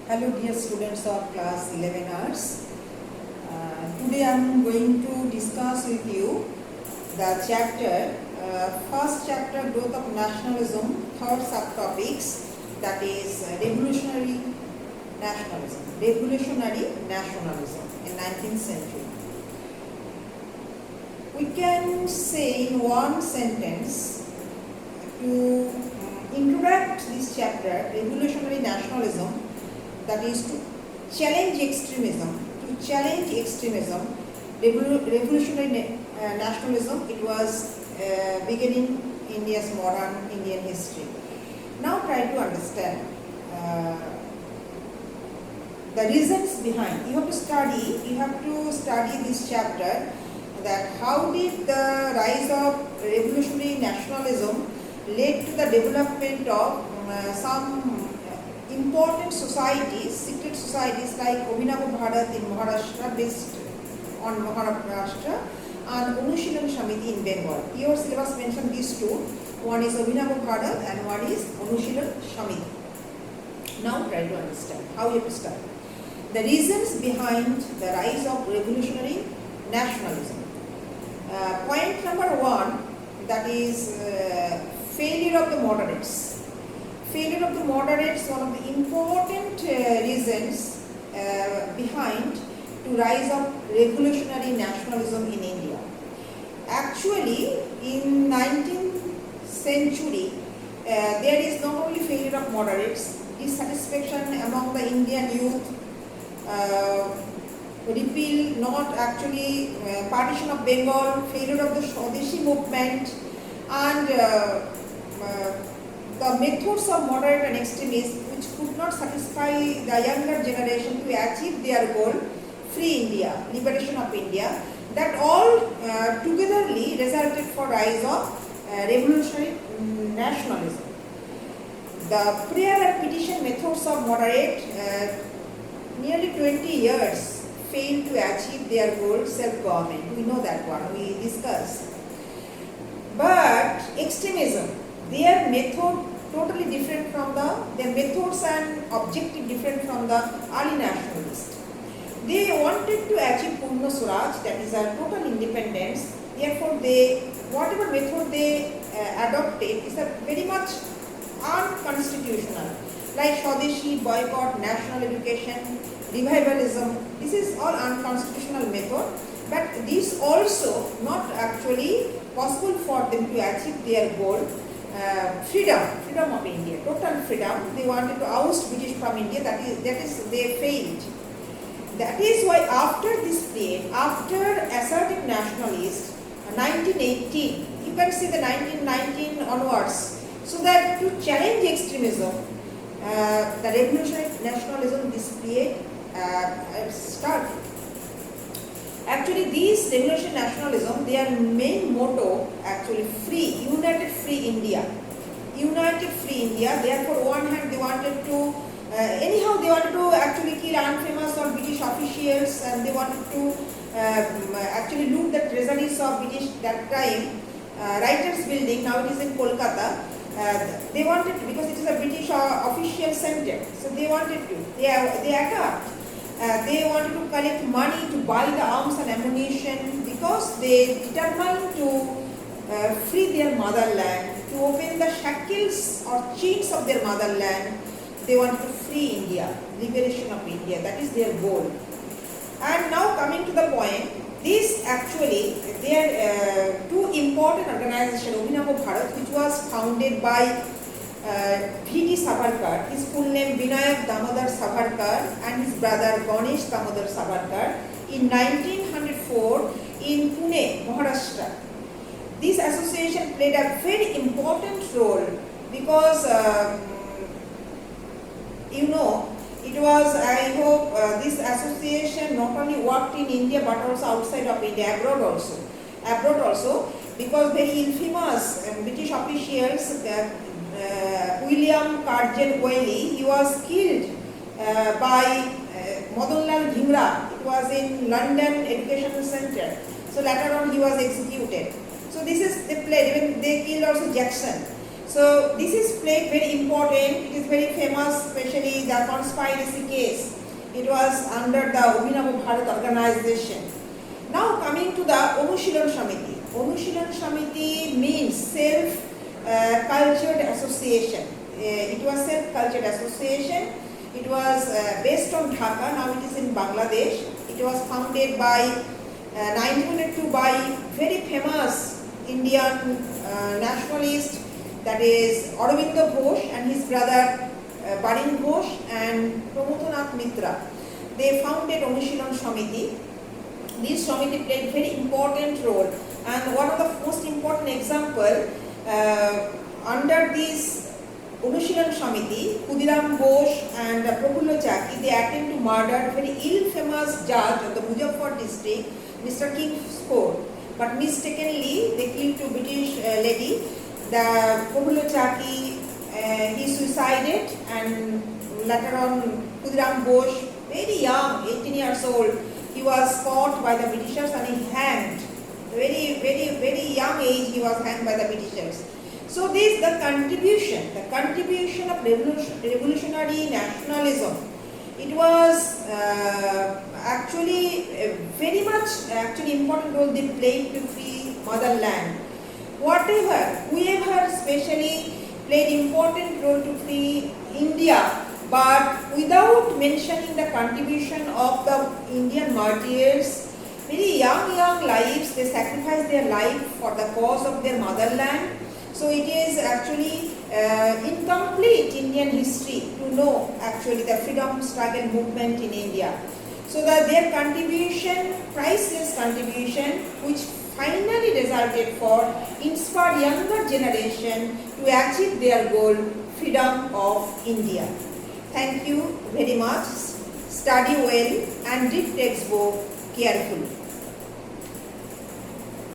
Hello dear students of class 11 arts. Today I am going to discuss with you the chapter, first chapter, growth of nationalism, third subtopics, that is revolutionary nationalism in 19th century. We can say in one sentence to introduce this chapter, revolutionary nationalism, that is to challenge extremism. Revolutionary nationalism, it was beginning India's modern Indian history. Now try to understand the reasons behind. You have to study this chapter, that how did the rise of revolutionary nationalism led to the development of some important societies, secret societies like Abhinava Bharat in Maharashtra, based on Maharashtra, and Anushilan Samiti in Bengal. Your syllabus mentioned these two. One is Abhinava Bharat and one is Anushilan Samiti. Now try to understand how you have to start. The reasons behind the rise of revolutionary nationalism. Point number one, that is failure of the moderates. Failure of the moderates, one of the important reasons behind to rise of revolutionary nationalism in India. Actually, in 19th century, there is not only failure of moderates, dissatisfaction among the Indian youth, repeal, not actually partition of Bengal, failure of the Swadeshi movement, and the methods of moderate and extremists which could not satisfy the younger generation to achieve their goal, free India, liberation of India, that all togetherly resulted for rise of revolutionary nationalism. The prayer and petition methods of moderate nearly 20 years failed to achieve their goal, self-government. We know that one, we discussed. But extremism, their method totally different from their methods and objective different from the early nationalists. They wanted to achieve Purna Swaraj, that is a total independence. Therefore, whatever method they adopted is a very much unconstitutional, like Swadeshi, boycott, national education, revivalism. This is all unconstitutional method, but this also not actually possible for them to achieve their goal. Freedom of India, total freedom. They wanted to oust British from India. That is they failed. That is why after this period, after assertive nationalists, 1918, you can see the 1919 onwards. So that to challenge extremism, the revolutionary nationalism this period started. Actually, these revolutionary nationalism, their main motto, actually united free India. United free India. Therefore, one hand they wanted to, they wanted to actually kill unfamous or British officials, and they wanted to actually loot the treasuries of British that time. Writers' Building, now it is in Kolkata. They wanted to, because it is a British official center, so they wanted to. They attacked. They wanted to collect money to buy the arms and ammunition, because they determined to free their motherland, to open the shackles or chains of their motherland. They wanted to free India, liberation of India. That is their goal. And now coming to the point, this actually, there are two important organizations, Abhinava Bharat, which was founded by V.D. Savarkar, his full name Vinayak Damodar Savarkar, and his brother Ganesh Damodar Savarkar, in 1904 in Pune, Maharashtra. This association played a very important role because, it was, I hope, this association not only worked in India but also outside of India, abroad also, because very infamous British officials, William Carden Whaley, he was killed by Madanlal Dhingra. It was in London Educational Centre. So later on he was executed. So this is, they played, even they killed also Jackson. So So this is played very important. It is very famous, especially the conspiracy case. It was under the Abhinav Bharat organization. Now coming to the Anushilan Samiti. Anushilan Samiti means self-cultured association. It was self-cultured association. It was based on Dhaka. Now it is in Bangladesh. It was founded by 1902 by very famous Indian nationalist, that is Aurobindo Ghosh and his brother Barin Ghosh and Pramothanath Mitra. They founded Anushilan Samiti. This Samiti played very important role, and one of the most important example under this Anushilan Samiti, Khudiram Ghosh and Prafullo Chaki, they attempt to murder very ill-famous judge of the Muzaffarpur district, Mr. Kingsford. But mistakenly, they killed two British lady. The Prafullo Chaki, he suicided, and later on Khudiram Ghosh, very young, 18 years old, he was caught by the Britishers and he hanged. Very young age he was hanged by the Britishers. So this the contribution of revolutionary nationalism. It was actually very much important role they played to free motherland. Whoever especially played important role to free India, but without mentioning the contribution of the Indian martyrs, very young lives, they sacrificed their life for the cause of their motherland. So it is actually incomplete Indian history to know actually the freedom struggle movement in India. So that their contribution, priceless contribution, which finally resulted for inspire younger generation to achieve their goal, freedom of India. Thank you very much. Study well and read textbook carefully.